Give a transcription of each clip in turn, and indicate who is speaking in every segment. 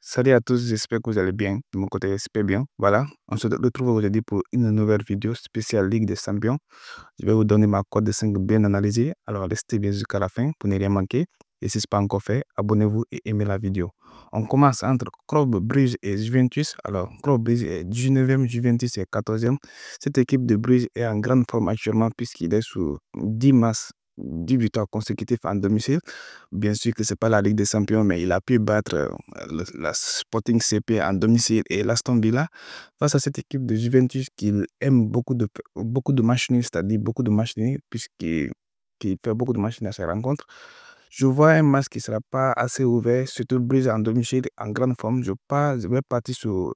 Speaker 1: Salut à tous, j'espère que vous allez bien. De mon côté, super bien. Voilà, on se retrouve aujourd'hui pour une nouvelle vidéo spéciale Ligue des Champions. Je vais vous donner ma cote de 5 bien analysée. Alors, restez bien jusqu'à la fin pour ne rien manquer. Et si ce n'est pas encore fait, abonnez-vous et aimez la vidéo. On commence entre Club Brugge et Juventus. Alors, Club Brugge est 19e, Juventus est 14e. Cette équipe de Brugge est en grande forme actuellement puisqu'il est sur 10 matchs, 10 victoires consécutives en domicile. Bien sûr que ce n'est pas la Ligue des Champions, mais il a pu battre la Sporting CP en domicile et l'Aston Villa face à cette équipe de Juventus qu'il aime beaucoup de matchs nuls, c'est-à-dire beaucoup de matchs nuls, puisqu'il fait beaucoup de matchs nuls à ses rencontres. Je vois un match qui ne sera pas assez ouvert, surtout Brise en domicile en grande forme. Je vais partir sur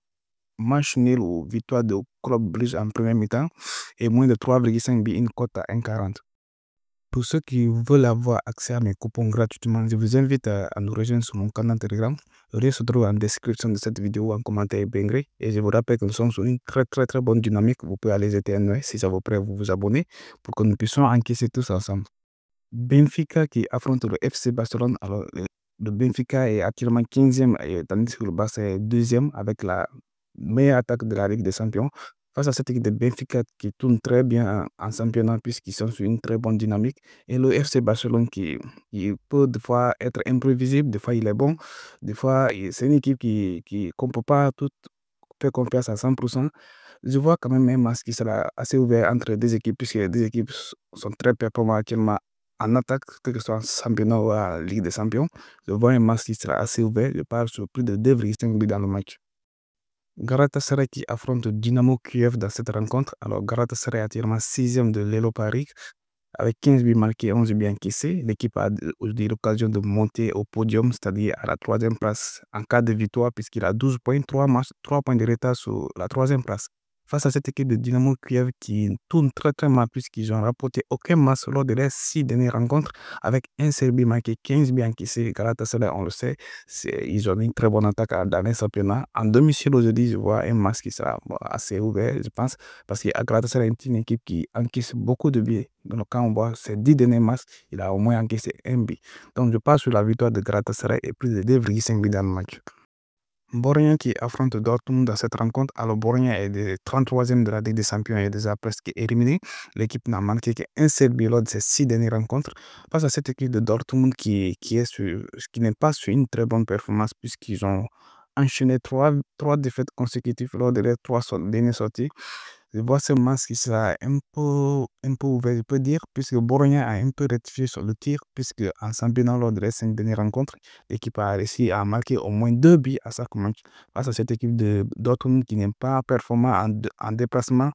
Speaker 1: match nul ou victoire de Club Brise en première mi-temps et moins de 3,5 buts, une cote à 1,40. Pour ceux qui veulent avoir accès à mes coupons gratuitement, je vous invite à nous rejoindre sur mon canal Telegram. Le lien se trouve en description de cette vidéo, en commentaire épinglé. Et je vous rappelle que nous sommes sur une très bonne dynamique. Vous pouvez aller jeter un œil si ça vous plaît, vous vous abonnez pour que nous puissions encaisser tous ensemble. Benfica qui affronte le FC Barcelone. Alors, le Benfica est actuellement 15e, tandis que le Barça est 2e avec la meilleure attaque de la Ligue des Champions. Face à cette équipe de Benfica qui tourne très bien en championnat puisqu'ils sont sur une très bonne dynamique. Et le FC Barcelone qui peut des fois être imprévisible, des fois il est bon, des fois c'est une équipe qu'on ne peut pas tout faire confiance à 100%. Je vois quand même un match qui sera assez ouvert entre deux équipes puisque les deux équipes sont très performantes actuellement en attaque, que ce soit en championnat ou à Ligue des Champions. Je vois un match qui sera assez ouvert. Je parle sur plus de 2,5 buts dans le match. Galatasaray qui affronte Dynamo Kiev dans cette rencontre. Alors, Galatasaray est actuellement 6e de l'Europa League avec 15 buts marqués et 11 buts encaissés. L'équipe a aujourd'hui l'occasion de monter au podium, c'est-à-dire à la 3e place en cas de victoire, puisqu'il a 12 points, 3 points de retard sur la 3e place. Face à cette équipe de Dynamo Kiev qui tourne très mal puisqu'ils n'ont rapporté aucun match lors de leurs 6 dernières rencontres avec un seul but marqué, 15 buts encaissés. Galatasaray, on le sait, ils ont une très bonne attaque dans les championnats. En domicile aujourd'hui, je vois un match qui sera assez ouvert, je pense, parce que Galatasaray est une équipe qui encaisse beaucoup de buts. Donc, quand on voit ces 10 derniers matchs, il a au moins encaissé un but. Donc, je passe sur la victoire de Galatasaray et plus de 2,5 buts dans le match. Borogna qui affronte Dortmund dans cette rencontre. Alors, Borogna est le 33e de la Ligue des Champions et est déjà presque éliminé. L'équipe n'a manqué qu'un seul but lors de ces 6 dernières rencontres. Face à cette équipe de Dortmund qui n'est pas sur une très bonne performance puisqu'ils ont enchaîné trois défaites consécutives lors de leurs 3 dernières sorties. Je vois ce match qui sera un peu ouvert, je peux dire, puisque Borogna a un peu rectifié sur le tir, puisque en championnat, lors de les 5 dernières rencontres, l'équipe a réussi à marquer au moins 2 buts à chaque match. Face à cette équipe de Dortmund qui n'est pas performant en déplacement,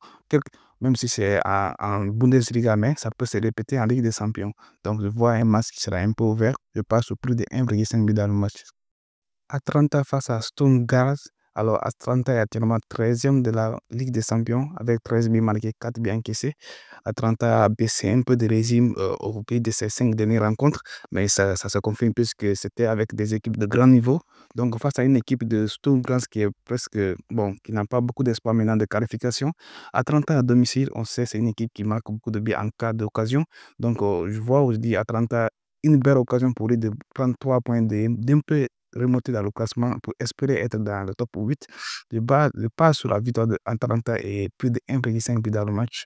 Speaker 1: même si c'est en Bundesliga, mais ça peut se répéter en Ligue des Champions. Donc, je vois un match qui sera un peu ouvert. Je passe sur plus de 1,5 but dans le match. Atalanta face à Stuttgart. Alors, Atalanta est actuellement 13e de la Ligue des Champions avec 13 buts marqués, 4 buts encaissés. Atalanta a baissé un peu de régime au pays de ses 5 dernières rencontres, mais ça se confirme puisque c'était avec des équipes de grand niveau. Donc, face à une équipe de Stuttgart qui est presque, bon, qui n'a pas beaucoup d'espoir maintenant de qualification, Atalanta à domicile, on sait, c'est une équipe qui marque beaucoup de buts en cas d'occasion. Donc, je vois aujourd'hui Atalanta une belle occasion pour lui de prendre 3 points, d'un peu remonter dans le classement pour espérer être dans le top 8. Je passe sur la victoire de Atalanta et plus de 1,5 but dans le match.